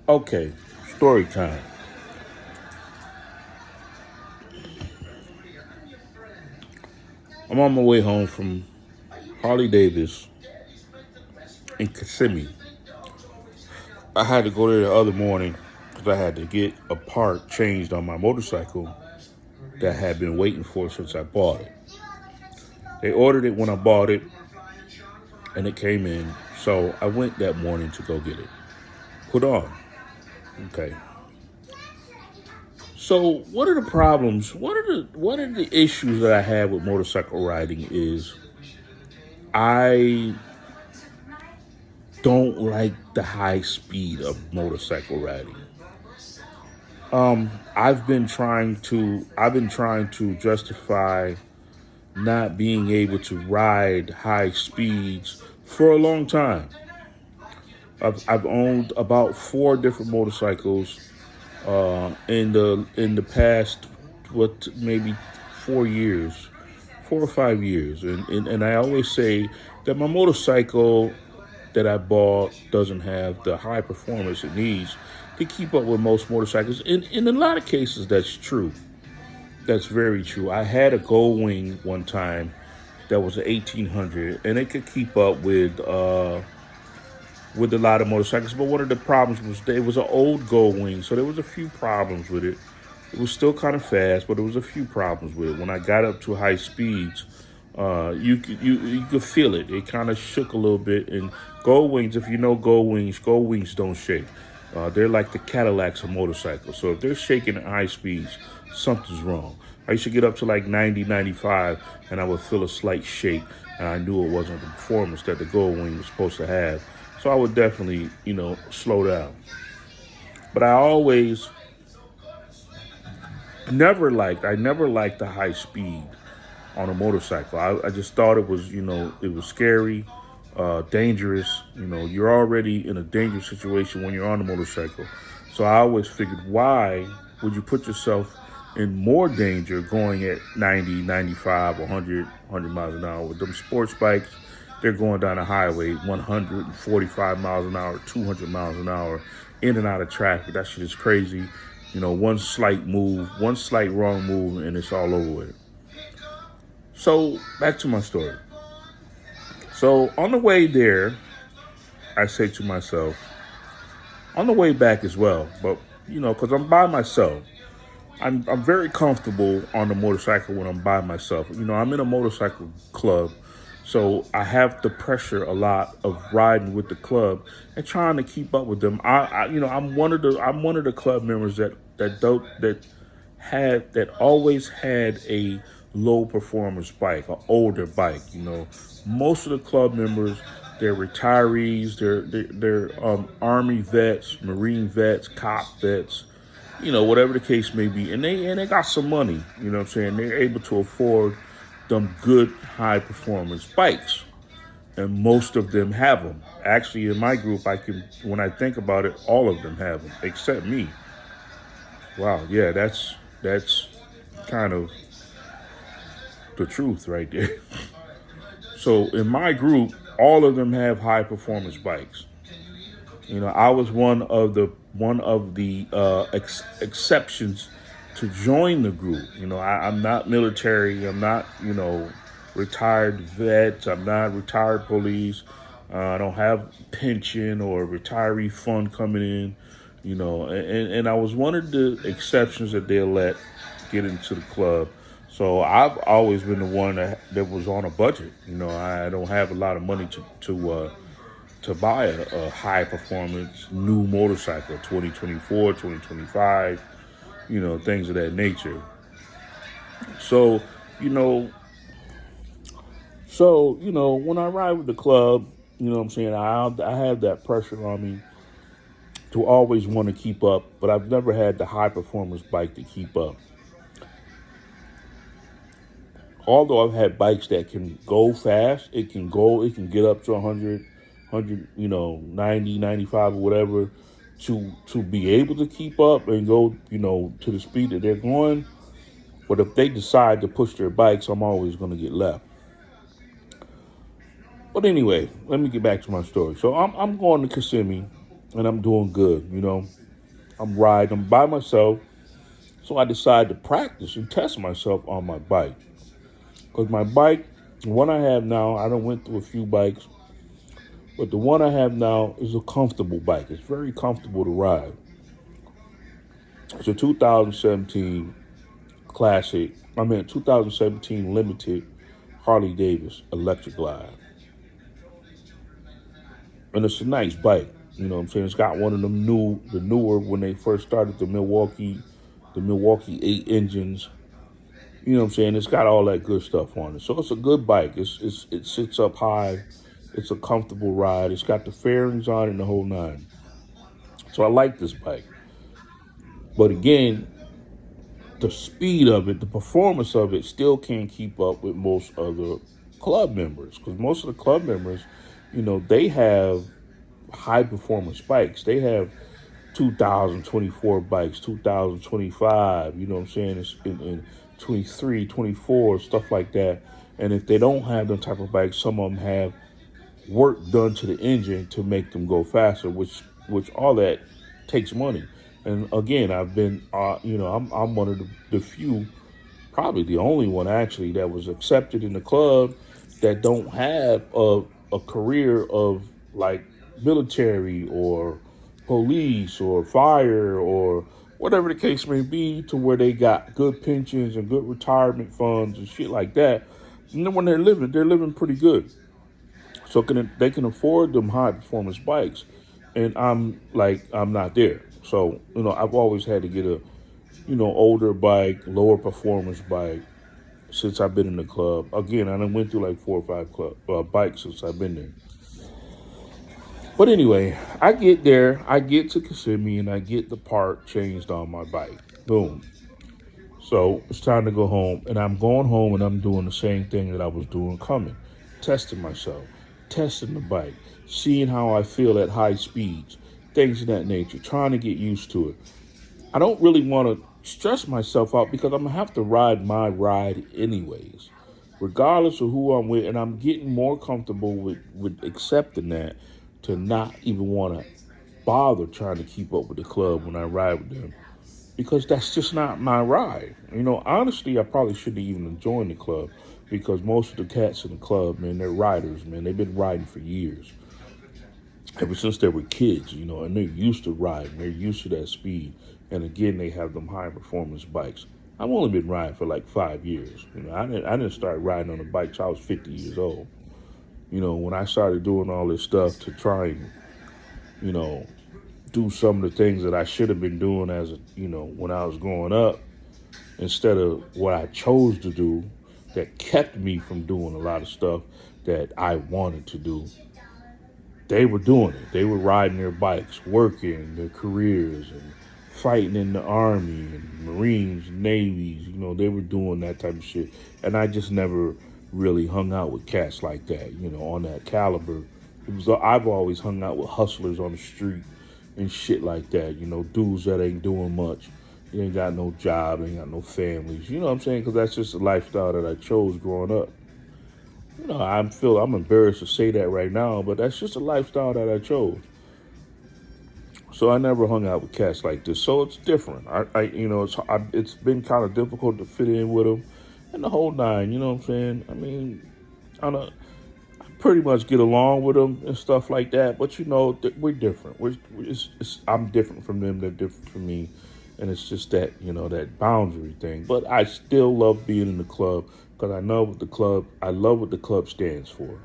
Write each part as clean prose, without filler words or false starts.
Okay, story time. I'm on my way home from Harley Davis in Kissimmee. I had to go there the other morning because I had to get a part changed on my motorcycle that I had been waiting for since I bought it. They ordered it when I bought it, and it came in. So I went that morning to go get it put on. Okay. So what are the problems? What are the issues that I have with motorcycle riding is I don't like the high speed of motorcycle riding. I've been trying to justify not being able to ride high speeds for a long time. I've owned about four different motorcycles in the past what maybe 4 years, 4 or 5 years, and I always say that my motorcycle that I bought doesn't have the high performance it needs to keep up with most motorcycles. In a lot of cases, that's true. That's very true. I had a Gold Wing one time that was an 1800, and it could keep up with a lot of motorcycles. But one of the problems was that it was an old Gold Wing, so there was a few problems with it. It was still kind of fast, but there was a few problems with it. When I got up to high speeds, you could feel it. It kind of shook a little bit. And Gold Wings, if you know Gold Wings don't shake. They're like the Cadillacs of motorcycles. So if they're shaking at high speeds, something's wrong. I used to get up to like 90, 95, and I would feel a slight shake, and I knew it wasn't the performance that the Gold Wing was supposed to have. So I would definitely, slow down. But I never liked the high speed on a motorcycle. I just thought it was scary, dangerous. You're already in a dangerous situation when you're on a motorcycle. So I always figured, why would you put yourself in more danger going at 90, 95, 100, miles an hour? With them sports bikes, they're going down the highway 145 miles an hour, 200 miles an hour, in and out of traffic. That shit is crazy. One slight move, one slight wrong move, and it's all over with. So back to my story. So on the way there, I say to myself, on the way back as well, but because I'm by myself, I'm very comfortable on the motorcycle when I'm by myself. I'm in a motorcycle club, so I have the pressure a lot of riding with the club and trying to keep up with them. I'm one of the club members that always had a low performance bike, an older bike. Most of the club members, they're retirees, they're army vets, marine vets, cop vets, whatever the case may be, and they got some money. You know what I'm saying? They're able to afford them good high performance bikes, and most of them have them. Actually, in my group, when I think about it, all of them have them except me. Wow, yeah, that's kind of the truth right there. So in my group, all of them have high performance bikes. I was one of the exceptions to join the group. I'm not military. I'm not retired vet. I'm not retired police. I don't have pension or retiree fund coming in. And I was one of the exceptions that they let get into the club. So I've always been the one that was on a budget. I don't have a lot of money to buy a high performance new motorcycle, 2024, 2025, things of that nature. So, you know, when I ride with the club, what I'm saying, I have that pressure on me to always want to keep up, but I've never had the high performance bike to keep up. Although I've had bikes that can go fast, it can get up to 100, 90, 95 or whatever, to be able to keep up and go, to the speed that they're going. But if they decide to push their bikes, I'm always going to get left. But anyway, let me get back to my story. So I'm going to Kissimmee. and I'm doing good. I'm riding. I'm by myself. So I decided to practice and test myself on my bike. Because my bike, the one I have now, I done went through a few bikes, but the one I have now is a comfortable bike. It's very comfortable to ride. It's a 2017 Classic, 2017 Limited Harley Davidson Electric Glide. And it's a nice bike. You know what I'm saying? It's got one of them the newer when they first started the Milwaukee 8 engines. You know what I'm saying? It's got all that good stuff on it. So it's a good bike. It sits up high. It's a comfortable ride. It's got the fairings on it and the whole nine. So I like this bike. But again, the speed of it, the performance of it still can't keep up with most other club members. Because most of the club members, they have high performance bikes. They have 2024 bikes, 2025, you know what I'm saying, it's in 23, 24, stuff like that. And if they don't have them type of bikes, some of them have work done to the engine to make them go faster, which all that takes money. And again, I've been, I'm one of the few, probably the only one actually, that was accepted in the club that don't have a career of like military or police or fire or whatever the case may be, to where they got good pensions and good retirement funds and shit like that. And then when they're living pretty good. So they can afford them high performance bikes. And I'm not there. So, I've always had to get a, older bike, lower performance bike since I've been in the club. Again, I done went through like 4 or 5 bikes since I've been there. But anyway, I get there, I get to Kissimmee, and I get the part changed on my bike. Boom. So it's time to go home, and I'm going home, and I'm doing the same thing that I was doing coming, testing myself, testing the bike, seeing how I feel at high speeds, things of that nature, trying to get used to it. I don't really want to stress myself out because I'm going to have to ride my ride anyways, regardless of who I'm with. And I'm getting more comfortable with accepting that, to not even want to bother trying to keep up with the club when I ride with them, because that's just not my ride. Honestly, I probably shouldn't even join the club, because most of the cats in the club, man, they're riders, man. They've been riding for years, ever since they were kids, and they're used to riding. They're used to that speed. And again, they have them high performance bikes. I've only been riding for like 5 years. I didn't start riding on a bike till I was 50 years old. When I started doing all this stuff to try and, do some of the things that I should have been doing when I was growing up, instead of what I chose to do, that kept me from doing a lot of stuff that I wanted to do. They were doing it. They were riding their bikes, working their careers, and fighting in the Army and Marines, Navies. They were doing that type of shit. And I just never really hung out with cats like that, on that caliber. I've always hung out with hustlers on the street and shit like that, dudes that ain't doing much. They ain't got no job, ain't got no families. You know what I'm saying? Because that's just the lifestyle that I chose growing up. I'm embarrassed to say that right now, but that's just a lifestyle that I chose. So I never hung out with cats like this. So it's different. It's been kind of difficult to fit in with them, and the whole nine. You know what I'm saying? I mean, I pretty much get along with them and stuff like that. But we're different. I'm different from them. They're different from me, and it's just that that boundary thing. But I still love being in the club, because I love what the club stands for.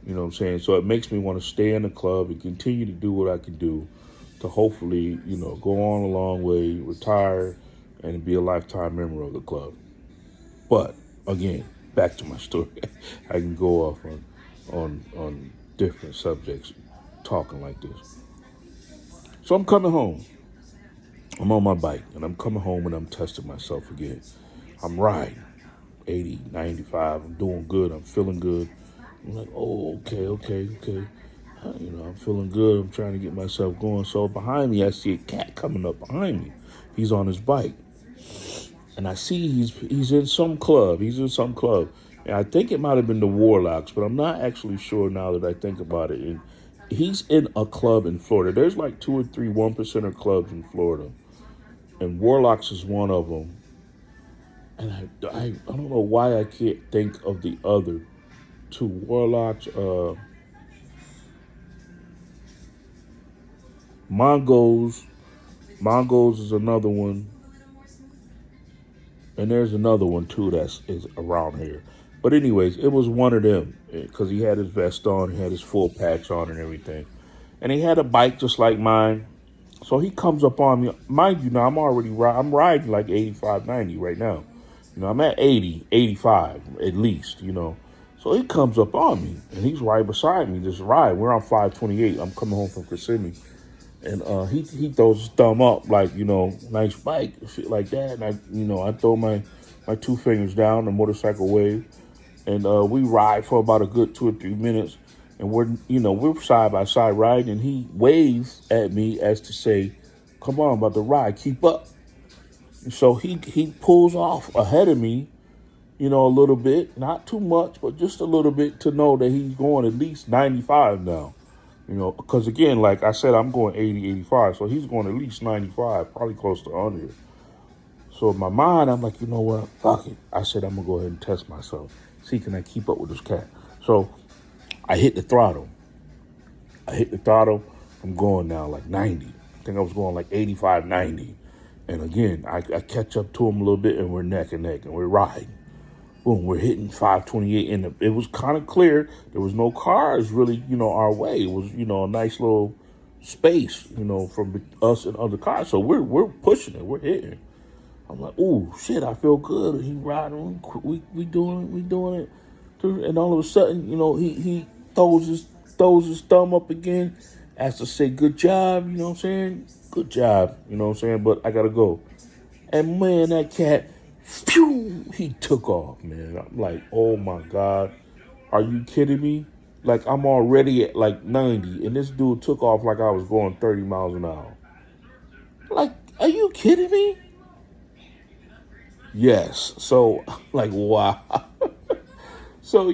You know what I'm saying? So it makes me want to stay in the club and continue to do what I can do to hopefully, go on a long way, retire, and be a lifetime member of the club. But again, back to my story. I can go off on different subjects talking like this. So I'm coming home. I'm on my bike, and I'm coming home, and I'm testing myself again. I'm riding 80, 95. I'm doing good. I'm feeling good. I'm like, oh, okay. I'm feeling good. I'm trying to get myself going. So behind me, I see a cat coming up behind me. He's on his bike. And I see he's in some club. And I think it might have been the Warlocks, but I'm not actually sure now that I think about it. he's in a club in Florida. There's like two or three 1% clubs in Florida, and Warlocks is one of them. And I don't know why I can't think of the other two Warlocks. Mongols. Mongols is another one. And there's another one too that's is around here. But anyways, it was one of them because he had his vest on, he had his full patch on and everything. And he had a bike just like mine. So he comes up on me. Mind you, now I'm riding like 85, 90 right now. I'm at 80, 85 at least, So he comes up on me and he's right beside me, just riding. We're on 528. I'm coming home from Kissimmee. And he throws his thumb up like, nice bike, shit like that. And I throw my two fingers down, the motorcycle wave. And we ride for about a good 2 or 3 minutes. And we're side by side riding. And he waves at me as to say, come on, about to ride, keep up. And so he pulls off ahead of me, a little bit, not too much, but just a little bit to know that he's going at least 95 now. Because again, like I said, I'm going 80, 85. So he's going at least 95, probably close to 100. So in my mind, I'm like, you know what? Fuck it. I said, I'm going to go ahead and test myself. See, can I keep up with this cat? So I hit the throttle. I'm going now like 90. I think I was going like 85, 90. And again, I catch up to him a little bit and we're neck and neck and we're riding. Boom, we're hitting 528, and it was kind of clear. There was no cars really, our way. It was, a nice little space, from us and other cars. So we're pushing it, we're hitting. I'm like, ooh, shit, I feel good. He riding, we doing it. And all of a sudden, he throws his thumb up again, as to say, good job, you know what I'm saying? Good job, you know what I'm saying? But I gotta go. And man, that cat, phew, he took off, man. I'm like, oh my God, are you kidding me? Like, I'm already at like 90, and this dude took off like I was going 30 miles an hour. Like, are you kidding me? Yes. So, like, wow. So,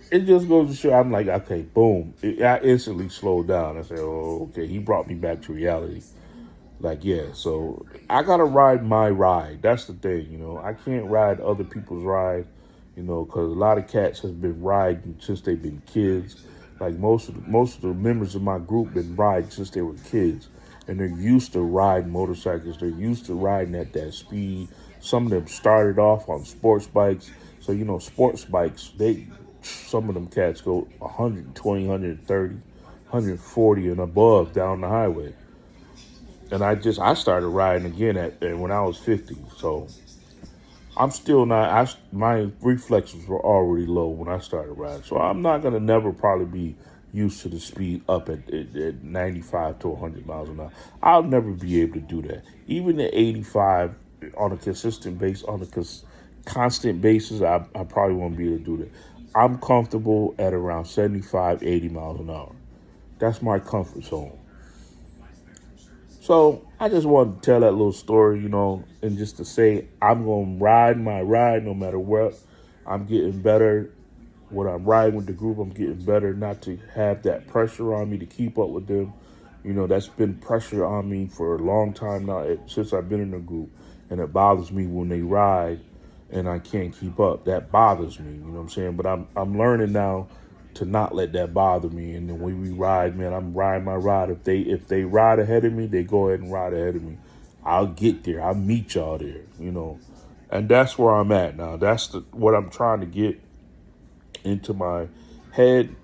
it just goes to show, I'm like, okay, boom. I instantly slowed down. I said, oh, okay, he brought me back to reality. Like, yeah, so I got to ride my ride. That's the thing, I can't ride other people's ride, because a lot of cats has been riding since they've been kids. Like, most of the members of my group been riding since they were kids. And they're used to riding motorcycles. They're used to riding at that speed. Some of them started off on sports bikes. So, sports bikes, some of them cats go 120, 130, 140 and above down the highway. And I started riding again when I was 50. So I'm still not, my reflexes were already low when I started riding. So I'm not going to never probably be used to the speed up at 95 to 100 miles an hour. I'll never be able to do that. Even at 85 on a consistent base, on a constant basis, I probably won't be able to do that. I'm comfortable at around 75, 80 miles an hour. That's my comfort zone. So I just wanted to tell that little story, and just to say I'm going to ride my ride no matter what. I'm getting better. When I'm riding with the group, I'm getting better not to have that pressure on me to keep up with them. That's been pressure on me for a long time now since I've been in the group. And it bothers me when they ride and I can't keep up. That bothers me, you know what I'm saying? But I'm learning now to not let that bother me. And then when we ride, man, I'm riding my ride. If they ride ahead of me, they go ahead and ride ahead of me. I'll get there. I'll meet y'all there, And that's where I'm at now. That's what I'm trying to get into my head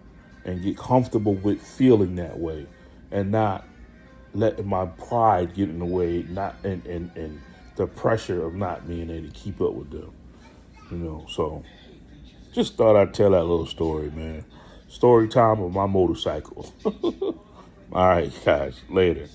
and get comfortable with feeling that way and not letting my pride get in the way, not and the pressure of not being able to keep up with them. So just thought I'd tell that little story, man. Story time of my motorcycle. All right, guys, later.